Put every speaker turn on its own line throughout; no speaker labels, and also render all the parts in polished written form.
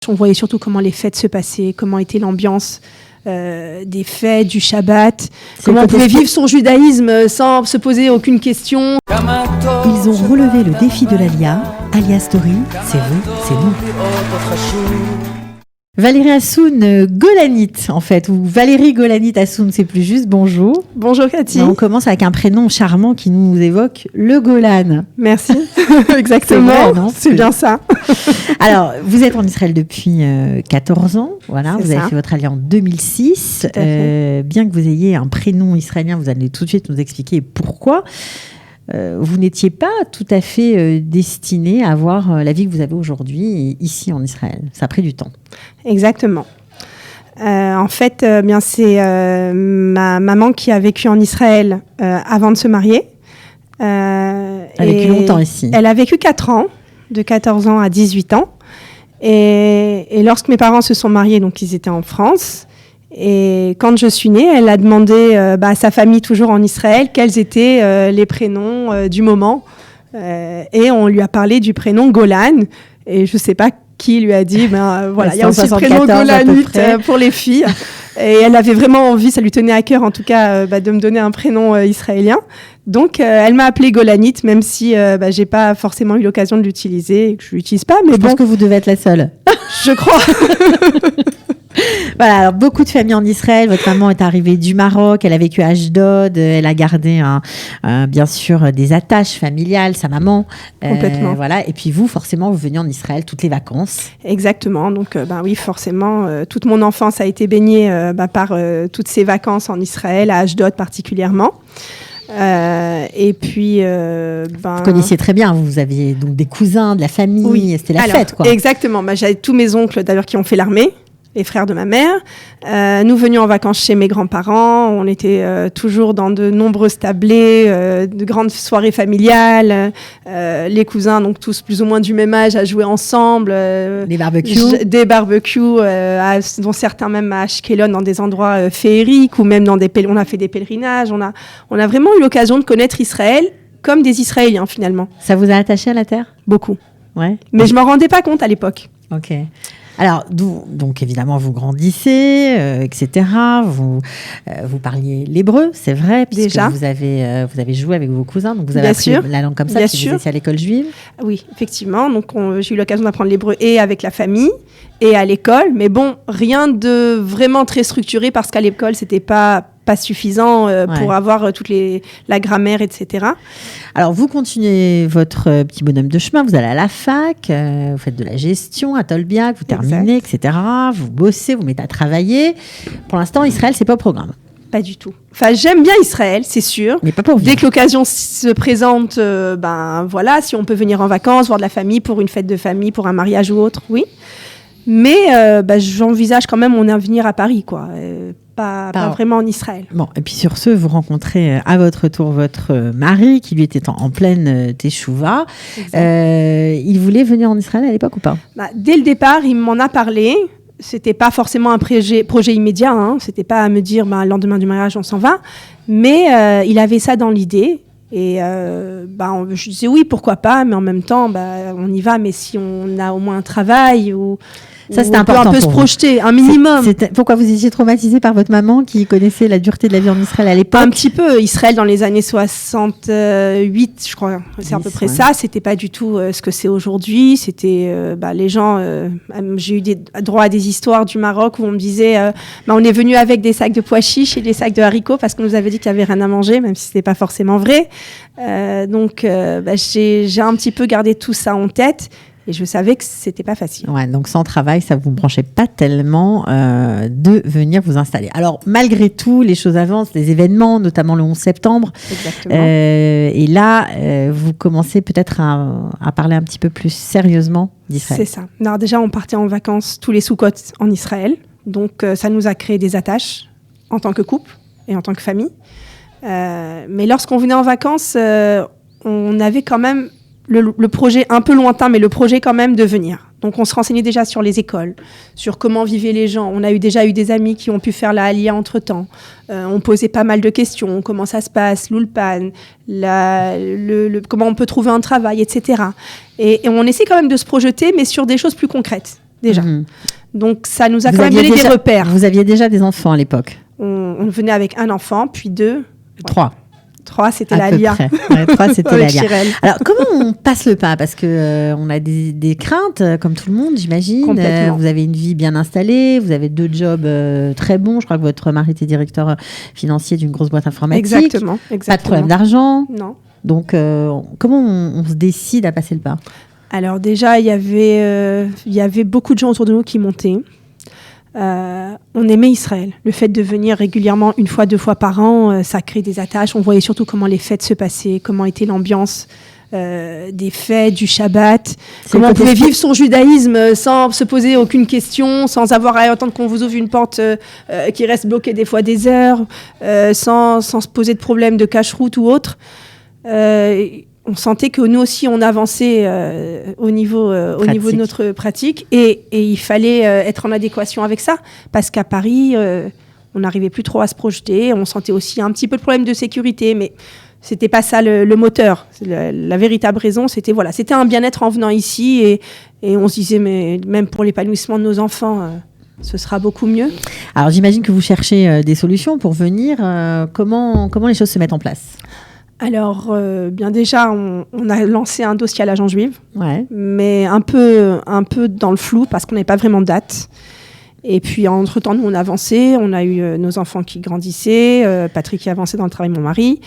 On voyait surtout comment les fêtes se passaient, comment était l'ambiance des fêtes, du Shabbat, comment on pouvait vivre son judaïsme sans se poser aucune question.
Ils ont relevé le défi de l'Alia. Alia Story, c'est vous, c'est nous. Valérie Hassoun Golanite, en fait, ou Valérie Golanite Hassoun, c'est plus juste. Bonjour.
Bonjour Cathy.
On commence avec un prénom charmant qui nous évoque le Golan.
Merci. Exactement. C'est bien ça.
Alors, vous êtes en Israël depuis 14 ans. Voilà,
C'est
vous avez
ça.
fait votre alliance en 2006.
Tout à fait.
Bien que vous ayez un prénom israélien, vous allez tout de suite nous expliquer pourquoi. Vous n'étiez pas tout à fait destiné à avoir la vie que vous avez aujourd'hui ici en Israël. Ça a pris du temps.
Exactement. En fait, c'est ma maman qui a vécu en Israël avant de se marier.
Elle a vécu longtemps ici.
Elle a vécu 4 ans, de 14 ans à 18 ans. Et lorsque mes parents se sont mariés, donc ils étaient en France. Et quand je suis née, elle a demandé à sa famille, toujours en Israël, quels étaient les prénoms du moment. Et on lui a parlé du prénom Golan. Et je ne sais pas qui lui a dit, voilà, il y a aussi le prénom Golanite pour les filles. Et elle avait vraiment envie, ça lui tenait à cœur en tout cas, de me donner un prénom israélien. Donc elle m'a appelée Golanite, même si j'ai pas forcément eu l'occasion de l'utiliser et que je l'utilise pas. Mais
je pense que vous devez être la seule.
Je crois.
Voilà, alors beaucoup de familles en Israël. Votre maman est arrivée du Maroc, elle a vécu à Ashdod, elle a gardé bien sûr des attaches familiales, sa maman.
Complètement.
Voilà, et puis vous, forcément, vous venez en Israël toutes les vacances.
Exactement, donc oui, forcément, toute mon enfance a été baignée par toutes ces vacances en Israël, à Ashdod particulièrement. Et puis,
vous connaissiez très bien, vous aviez donc des cousins, de la famille, oui. C'était la fête, quoi.
Exactement, j'avais tous mes oncles d'ailleurs qui ont fait l'armée. Les frères de ma mère. Nous venions en vacances chez mes grands-parents. On était toujours dans de nombreuses tablées, de grandes soirées familiales. Les cousins, donc tous plus ou moins du même âge, à jouer ensemble.
Les barbecues.
Des barbecues, dont certains même à Ashkelon, dans des endroits féeriques, ou même dans on a fait des pèlerinages. On a vraiment eu l'occasion de connaître Israël comme des Israéliens, finalement.
Ça vous a attaché à la terre ?
Beaucoup.
Ouais.
Mais je m'en rendais pas compte à l'époque.
Ok. Alors, donc évidemment, vous grandissez, etc. Vous parliez l'hébreu, c'est vrai, puisque
déjà.
Vous avez joué avec vos cousins, donc vous avez appris la langue comme ça, puisque vous étiez à l'école juive.
Oui, effectivement. Donc, j'ai eu l'occasion d'apprendre l'hébreu et avec la famille et à l'école. Mais bon, rien de vraiment très structuré parce qu'à l'école, c'était pas suffisant pour avoir la grammaire, etc.
Alors, vous continuez votre petit bonhomme de chemin, vous allez à la fac, vous faites de la gestion à Tolbiac, vous terminez, etc. Vous bossez, vous mettez à travailler. Pour l'instant, Israël, c'est pas au programme.
Pas du tout. Enfin, j'aime bien Israël, c'est sûr.
Mais pas pour vous.
Dès que l'occasion se présente, voilà, si on peut venir en vacances, voir de la famille pour une fête de famille, pour un mariage ou autre, oui. Mais j'envisage quand même mon avenir à Paris, quoi. Pas vraiment en Israël.
Bon, et puis sur ce, vous rencontrez à votre tour votre mari, qui lui était en pleine teshuva. Il voulait venir en Israël à l'époque ou pas ?
Dès le départ, il m'en a parlé. C'était pas forcément un projet immédiat. C'était pas à me dire, le lendemain du mariage, on s'en va. Mais il avait ça dans l'idée. Et je disais oui, pourquoi pas, mais en même temps, on y va. Mais si on a au moins un travail ou...
Ça, c'était important.
On peut se projeter, un minimum.
Pourquoi vous étiez traumatisée par votre maman qui connaissait la dureté de la vie en Israël à l'époque ?
Un petit peu. Israël, dans les années 68, je crois, c'est à peu près ça. C'était pas du tout ce que c'est aujourd'hui. C'était les gens. J'ai eu droit à des histoires du Maroc où on me disait on est venu avec des sacs de pois chiches et des sacs de haricots parce qu'on nous avait dit qu'il n'y avait rien à manger, même si c'était pas forcément vrai. Donc, j'ai un petit peu gardé tout ça en tête. Et je savais que c'était pas facile.
Ouais, donc sans travail, ça vous branchait pas tellement de venir vous installer. Alors malgré tout, les choses avancent, les événements, notamment le 11 septembre.
Exactement.
Et là, vous commencez peut-être à parler un petit peu plus sérieusement d'Israël.
C'est ça. Alors déjà, on partait en vacances tous les Soukhot en Israël. Donc ça nous a créé des attaches en tant que couple et en tant que famille. Mais lorsqu'on venait en vacances, on avait quand même le projet un peu lointain, mais le projet quand même de venir. Donc on se renseignait déjà sur les écoles, sur comment vivaient les gens. On a déjà eu des amis qui ont pu faire la Aliyah entre-temps. On posait pas mal de questions, comment ça se passe, l'Ulpan, comment on peut trouver un travail, etc. Et on essaie quand même de se projeter, mais sur des choses plus concrètes. déjà. Donc, ça nous a quand même donné des repères.
Vous aviez déjà des enfants à l'époque?
On venait avec un enfant, puis 2.
3.
3, c'était la Lia.
3, c'était la Lia. Alors, comment on passe le pas? Parce que on a des craintes, comme tout le monde, j'imagine. Vous avez une vie bien installée, vous avez 2 jobs très bons. Je crois que votre mari était directeur financier d'une grosse boîte informatique.
Exactement.
Pas de problème d'argent.
Non.
Donc, comment on se décide à passer le pas?
Alors déjà, il y avait beaucoup de gens autour de nous qui montaient. On aimait Israël. Le fait de venir régulièrement 1 fois, 2 fois par an, ça crée des attaches. On voyait surtout comment les fêtes se passaient, comment était l'ambiance des fêtes, du Shabbat, comment on pouvait vivre son judaïsme sans se poser aucune question, sans avoir à attendre qu'on vous ouvre une porte qui reste bloquée des fois des heures, sans se poser de problème de cache-route ou autre. On sentait que nous aussi, on avançait au niveau de notre pratique et il fallait être en adéquation avec ça parce qu'à Paris, on n'arrivait plus trop à se projeter. On sentait aussi un petit peu de problème de sécurité, mais c'était pas ça le moteur. La véritable raison, c'était un bien-être en venant ici et on se disait, mais même pour l'épanouissement de nos enfants, ce sera beaucoup mieux.
Alors, j'imagine que vous cherchez des solutions pour venir. Comment les choses se mettent en place ?
Alors, bien déjà, on a lancé un dossier à l'agent juive, mais un peu dans le flou parce qu'on n'avait pas vraiment de date. Et puis, entre-temps, nous, on a avancé. On a eu nos enfants qui grandissaient. Patrick qui avançait dans le travail, mon mari.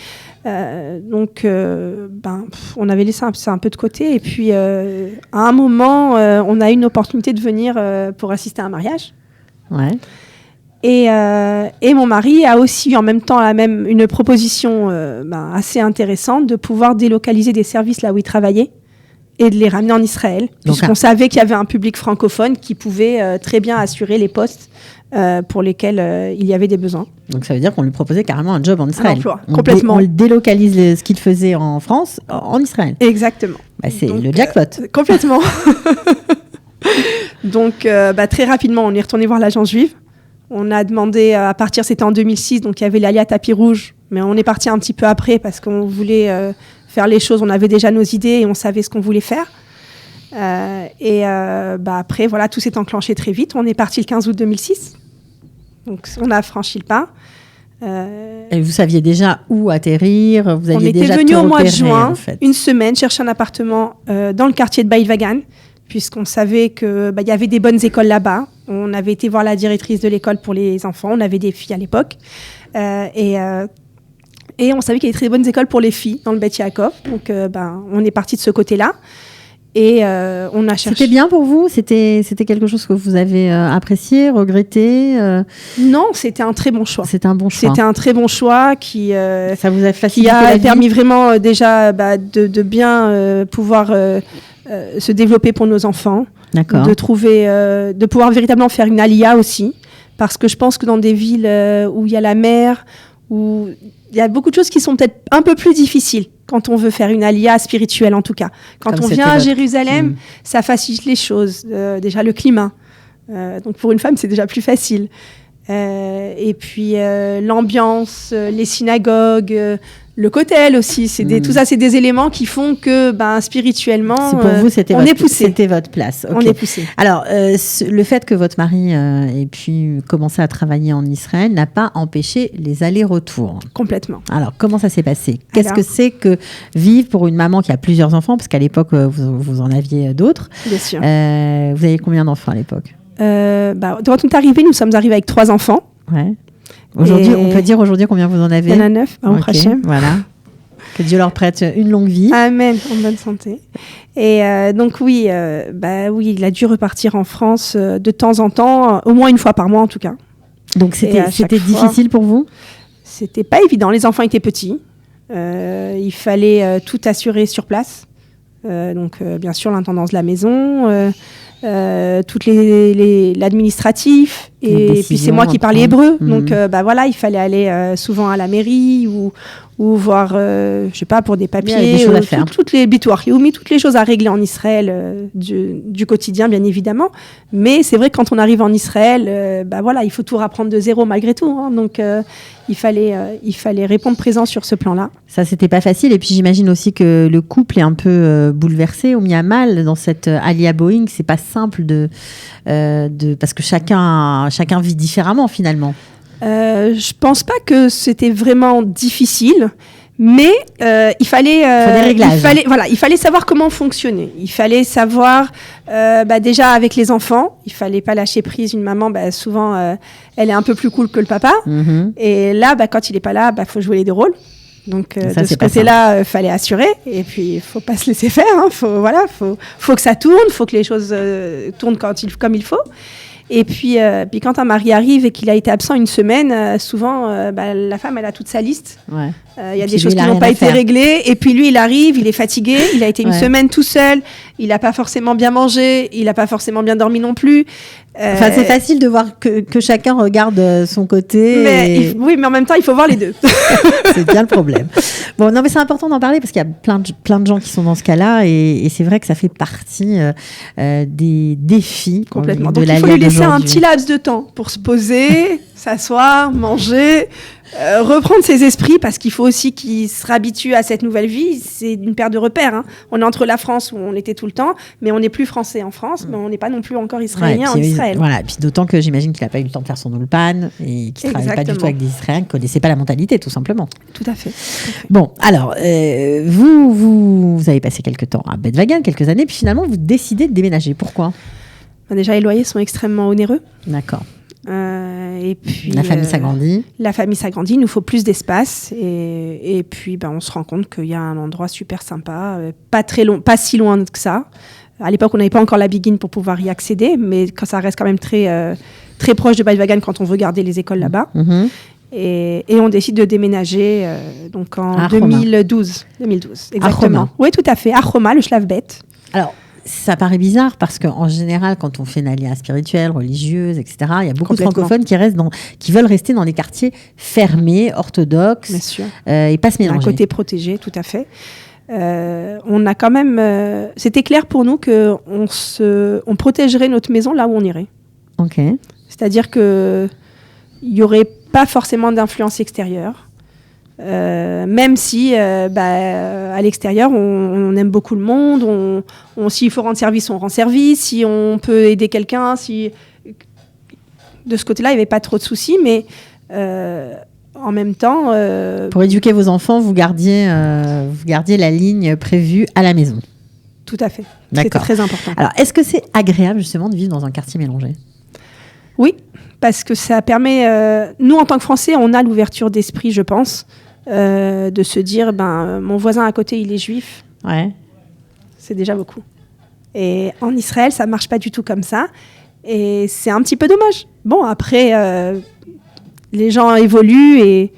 Donc, on avait laissé ça un peu de côté. Et puis, à un moment, on a eu une opportunité de venir pour assister à un mariage.
Ouais.
Et mon mari a aussi eu en même temps une proposition assez intéressante de pouvoir délocaliser des services là où il travaillait et de les ramener en Israël. Puisqu'on savait qu'il y avait un public francophone qui pouvait très bien assurer les postes pour lesquels il y avait des besoins.
Donc ça veut dire qu'on lui proposait carrément un job en Israël.
Un emploi, complètement.
On délocalise ce qu'il faisait en France en Israël.
Exactement.
C'est le jackpot.
Complètement. Donc très rapidement, on est retourné voir l'agence juive. On a demandé à partir, c'était en 2006, donc il y avait l'Alia tapis rouge, mais on est parti un petit peu après parce qu'on voulait faire les choses, on avait déjà nos idées et on savait ce qu'on voulait faire. Après, voilà, tout s'est enclenché très vite. On est parti le 15 août 2006, donc on a franchi le pas.
Et vous saviez déjà où atterrir, vous aviez déjà tout repéré,
on était venu au mois de juin,
en fait.
une semaine, chercher un appartement dans le quartier de Beit-Vagan, puisqu'on savait qu'il y avait des bonnes écoles là-bas. On avait été voir la directrice de l'école pour les enfants. On avait des filles à l'époque. Et on savait qu'il y avait très bonnes écoles pour les filles dans le Beth Yaakov. Donc, on est parti de ce côté-là. Et on a cherché...
C'était bien pour vous ? C'était quelque chose que vous avez apprécié, regretté
Non, c'était un très bon choix.
C'était un bon choix.
C'était un très bon choix qui...
Ça vous a facilité
qui a
la vie.
permis vraiment déjà de bien pouvoir... se développer pour nos enfants, de pouvoir véritablement faire une alia aussi, parce que je pense que dans des villes où il y a la mer, où il y a beaucoup de choses qui sont peut-être un peu plus difficiles quand on veut faire une alia spirituelle en tout cas. Quand on vient à Jérusalem, ça facilite les choses. Déjà le climat, donc pour une femme c'est déjà plus facile. Et puis l'ambiance, les synagogues, le kotel aussi, tout ça, c'est des éléments qui font que, spirituellement,
pour vous,
on est poussé.
C'était votre place. Okay.
On est poussé.
Alors, le fait que votre mari ait pu commencer à travailler en Israël n'a pas empêché les allers-retours.
Complètement.
Alors, comment ça s'est passé ? Qu'est-ce que c'est que vivre pour une maman qui a plusieurs enfants ? Parce qu'à l'époque, vous en aviez d'autres.
Bien sûr.
Vous aviez combien d'enfants à l'époque ?
Quand on est arrivé, nous sommes arrivés avec 3 enfants.
Ouais. Aujourd'hui, on peut dire aujourd'hui combien vous en avez ?
Il y en a 9, Hachem.
Voilà. Que Dieu leur prête une longue vie.
Amen, en bonne santé. Et donc oui, il a dû repartir en France de temps en temps, au moins 1 fois par mois en tout cas.
Donc c'était difficile pour vous ?
C'était pas évident, les enfants étaient petits. Il fallait tout assurer sur place. Donc bien sûr l'intendance de la maison, toutes l'administratif, et puis c'est moi qui parlais hébreu, donc il fallait aller souvent à la mairie ou voir, je sais pas, pour des papiers,
des choses à faire.
toutes les bitoir, toutes les choses à régler en Israël du quotidien, bien évidemment. Mais c'est vrai que quand on arrive en Israël, il faut tout reprendre de zéro malgré tout. Hein, donc il fallait répondre présent sur ce plan-là.
Ça, c'était pas facile. Et puis j'imagine aussi que le couple est un peu bouleversé ou mis à mal dans cette Alia Boeing. C'est pas simple parce que chacun vit différemment finalement.
Je pense pas que c'était vraiment difficile. Mais il fallait savoir comment fonctionner. Il fallait savoir déjà avec les enfants, il fallait pas lâcher prise. Une maman, souvent, elle est un peu plus cool que le papa. Mm-hmm. Et là, quand il est pas là, faut jouer les deux rôles. Donc de ce côté-là, fallait assurer. Et puis, faut pas se laisser faire. Hein. Faut que ça tourne. Faut que les choses tournent comme il faut. Et puis quand un mari arrive et qu'il a été absent une semaine, souvent, la femme, elle a toute sa liste. Ouais. Y a des choses qui n'ont pas été réglées. Et puis lui, il arrive, il est fatigué. Il a été une semaine tout seul. Il n'a pas forcément bien mangé. Il n'a pas forcément bien dormi non plus.
C'est facile de voir que chacun regarde son côté.
Oui, mais en même temps, il faut voir les deux.
C'est bien le problème. Bon, non, mais c'est important d'en parler parce qu'il y a plein de gens qui sont dans ce cas-là. Et c'est vrai que ça fait partie des défis.
Complètement. Donc, il faut lui laisser un petit laps de temps pour se poser, s'asseoir, manger, reprendre ses esprits parce qu'il faut aussi qu'il se réhabitue à cette nouvelle vie. C'est une perte de repères. Hein. On est entre la France où on était tout le temps, mais on n'est plus français en France, mais on n'est pas non plus encore israélien en Israël.
Voilà, et puis d'autant que j'imagine qu'il n'a pas eu le temps de faire son ulpan et qu'il ne travaille pas du tout avec des Israéliens, qui ne connaissaient pas la mentalité, tout simplement.
Tout à fait.
Bon, alors, vous avez passé quelques temps à Beth Wagen, quelques années, puis finalement, vous décidez de déménager. Pourquoi ?
Déjà, les loyers sont extrêmement onéreux.
D'accord.
Et puis
la famille s'agrandit.
La famille s'agrandit, il nous faut plus d'espace et puis on se rend compte qu'il y a un endroit super sympa, pas si loin que ça. À l'époque, on n'avait pas encore la Begin pour pouvoir y accéder, mais quand ça reste quand même très proche de Beth Wagen quand on veut garder les écoles là-bas. Mm-hmm. Et on décide de déménager donc en 2012. Exactement. Oui, tout à fait. À Roma, le Shlavbet.
Alors, ça paraît bizarre parce qu'en général, quand on fait une alliance spirituelle, religieuse, etc., il y a beaucoup de francophones qui veulent rester dans des quartiers fermés, orthodoxes,
bien sûr.
Et pas se mélanger.
Un côté protégé, tout à fait. On a quand même... c'était clair pour nous qu'on protégerait notre maison là où on irait.
Ok.
C'est-à-dire qu'il n'y aurait pas forcément d'influence extérieure. Même si à l'extérieur on aime beaucoup le monde, s'il faut rendre service on rend service, si on peut aider quelqu'un, de ce côté-là il n'y avait pas trop de soucis, mais en même temps
pour éduquer vos enfants vous gardiez la ligne prévue à la maison.
Tout à fait.
D'accord.
C'était très important.
Alors est-ce que c'est agréable justement de vivre dans un quartier mélangé ?
Oui, parce que ça permet nous en tant que Français on a l'ouverture d'esprit, je pense, de se dire mon voisin à côté il est juif, c'est déjà beaucoup. Et en Israël ça marche pas du tout comme ça et c'est un petit peu dommage. Bon après les gens évoluent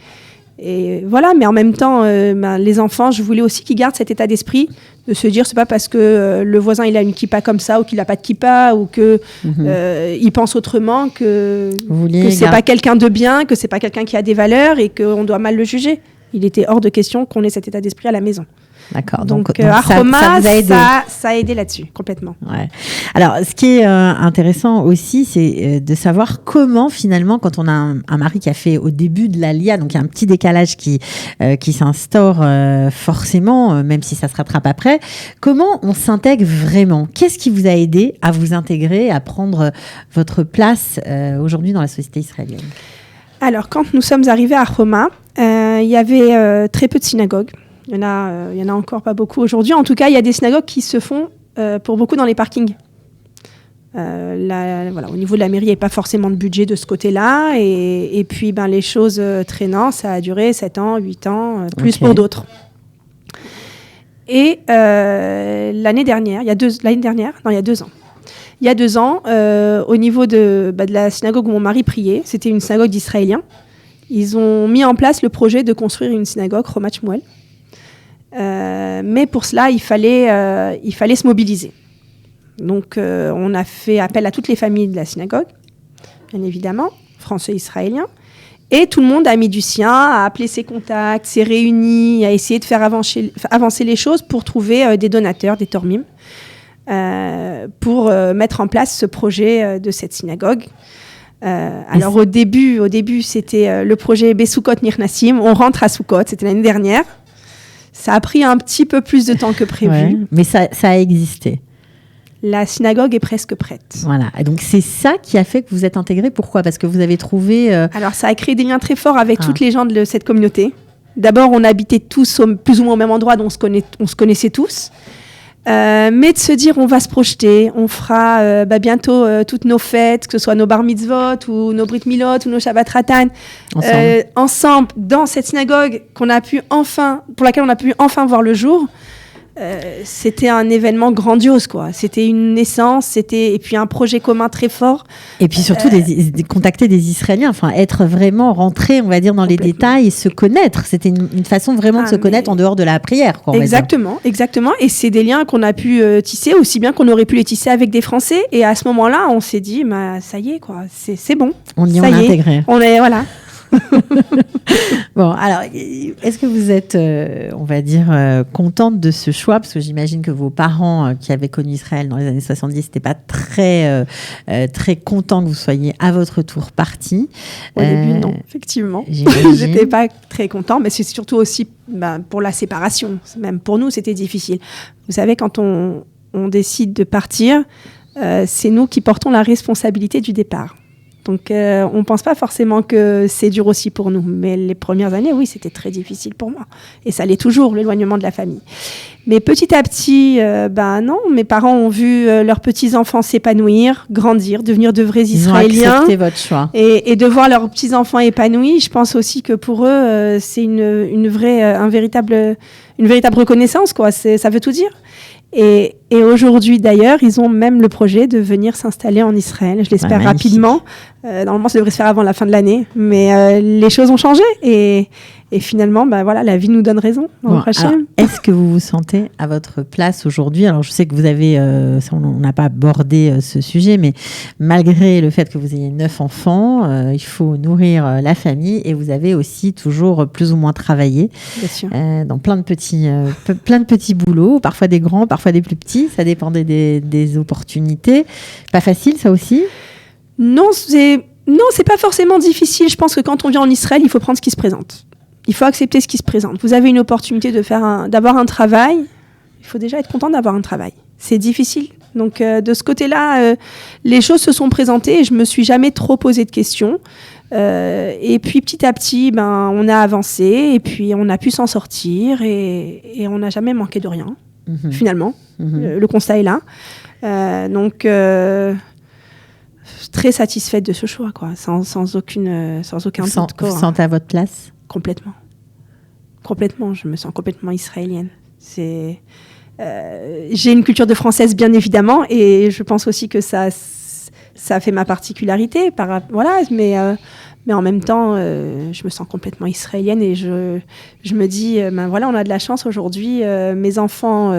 et voilà, mais en même temps les enfants, je voulais aussi qu'ils gardent cet état d'esprit de se dire c'est pas parce que le voisin il a une kippa comme ça ou qu'il a pas de kippa ou que il pense autrement que c'est pas quelqu'un de bien, que c'est pas quelqu'un qui a des valeurs et qu'on doit mal le juger. Il était hors de question qu'on ait cet état d'esprit à la maison.
D'accord.
Donc à Roma, ça a aidé là-dessus, complètement.
Ouais. Alors, ce qui est intéressant aussi, c'est de savoir comment, finalement, quand on a un mari qui a fait au début de l'Alia, donc il y a un petit décalage qui s'instaure forcément, même si ça se rattrape après, comment on s'intègre vraiment ? Qu'est-ce qui vous a aidé à vous intégrer, à prendre votre place aujourd'hui dans la société israélienne ?
Alors, quand nous sommes arrivés à Roma, il y avait très peu de synagogues. Il y en a encore pas beaucoup aujourd'hui. En tout cas, il y a des synagogues qui se font pour beaucoup dans les parkings. Au niveau de la mairie, il n'y a pas forcément de budget de ce côté-là. Et puis, les choses traînant, ça a duré 7 ans, 8 ans, plus pour d'autres. Et l'année dernière, il y a 2 ans. Il y a 2 ans, au niveau de la synagogue où mon mari priait, c'était une synagogue d'Israéliens. Ils ont mis en place le projet de construire une synagogue Romat Shmuel. Mais pour cela, il fallait se mobiliser. Donc, on a fait appel à toutes les familles de la synagogue, bien évidemment, français et israéliens. Et tout le monde a mis du sien, a appelé ses contacts, s'est réuni, a essayé de faire avancer les choses pour trouver des donateurs, des tormim, pour mettre en place ce projet de cette synagogue. Alors au début c'était le projet Besukot Nirnasim, on rentre à Soukot, c'était l'année dernière. Ça a pris un petit peu plus de temps que prévu.
Ouais, mais ça a existé.
la synagogue est presque prête.
Voilà. Et donc, c'est ça qui a fait que vous êtes intégrés. Pourquoi ? Parce que vous avez trouvé...
Alors, ça a créé des liens très forts avec toutes les gens de cette communauté. D'abord, on habitait tous plus ou moins au même endroit, donc on se connaissait tous. Mais de se dire, on va se projeter, on fera bientôt toutes nos fêtes, que ce soit nos bar mitzvot ou nos brit milot ou nos shabbat ratan, ensemble dans cette synagogue pour laquelle on a pu enfin voir le jour. C'était un événement grandiose, quoi. C'était une naissance, et puis un projet commun très fort.
Et puis surtout contacter des Israéliens, enfin être vraiment rentré, on va dire, dans les détails et se connaître. C'était une façon vraiment de se connaître en dehors de la prière, quoi.
Exactement. Et c'est des liens qu'on a pu tisser aussi bien qu'on aurait pu les tisser avec des Français. Et à ce moment-là, on s'est dit, ça y est, quoi. C'est bon.
On est intégré.
Voilà.
Bon, alors, est-ce que vous êtes, on va dire, contente de ce choix ? Parce que j'imagine que vos parents qui avaient connu Israël dans les années 70 n'étaient pas très contents que vous soyez à votre tour partis.
Au début, non, effectivement. J'étais pas très content, mais c'est surtout aussi pour la séparation. Même pour nous, c'était difficile. Vous savez, quand on décide de partir, c'est nous qui portons la responsabilité du départ. Donc, on ne pense pas forcément que c'est dur aussi pour nous. Mais les premières années, oui, c'était très difficile pour moi. Et ça l'est toujours, l'éloignement de la famille. Mais petit à petit, non, mes parents ont vu leurs petits-enfants s'épanouir, grandir, devenir de vrais Israéliens.
Ils ont accepté votre choix.
Et de voir leurs petits-enfants épanouis, je pense aussi que pour eux, c'est une véritable reconnaissance, quoi. Ça veut tout dire. Et aujourd'hui, d'ailleurs, ils ont même le projet de venir s'installer en Israël. Je l'espère rapidement. Normalement, ça devrait se faire avant la fin de l'année. Mais les choses ont changé. Et finalement, la vie nous donne raison.
Est-ce que vous vous sentez à votre place aujourd'hui ? Alors, je sais que vous avez... on n'a pas abordé ce sujet, mais malgré le fait que vous ayez 9 enfants, il faut nourrir la famille. Et vous avez aussi toujours plus ou moins travaillé dans plein de petits boulots, parfois des grands, parfois des plus petits. Ça dépendait des opportunités. Pas facile, ça aussi ?
Non, c'est pas forcément difficile. Je pense que quand on vient en Israël, il faut prendre ce qui se présente. Il faut accepter ce qui se présente. Vous avez une opportunité d'avoir un travail. Il faut déjà être content d'avoir un travail. C'est difficile. Donc, de ce côté-là, les choses se sont présentées et je me suis jamais trop posé de questions. Et puis, petit à petit, on a avancé et puis on a pu s'en sortir et on n'a jamais manqué de rien, finalement. Le constat est là. Donc, très satisfaite de ce choix, quoi, sans aucun doute.
Vous vous sentez à votre place ?
Complètement, je me sens complètement israélienne. J'ai une culture de française, bien évidemment, et je pense aussi que ça fait ma particularité. Mais en même temps, je me sens complètement israélienne et je me dis, on a de la chance aujourd'hui. Mes enfants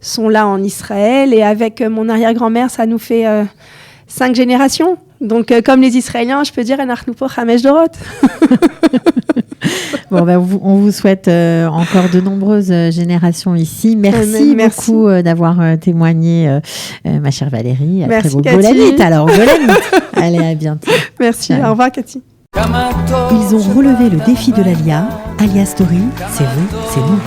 sont là en Israël et avec mon arrière-grand-mère, ça nous fait 5 générations. Donc, comme les Israéliens, je peux dire, Anachnu po chamesh dorot.
Bon, on vous souhaite encore de nombreuses générations ici. Merci beaucoup d'avoir témoigné, ma chère Valérie.
Merci,
très beau
Cathy.
Golanit. Alors, Golanit. Allez, à bientôt.
Merci, ciao. Au revoir, Cathy.
Ils ont relevé le défi de l'Alia. Alia Story, c'est vous, c'est nous.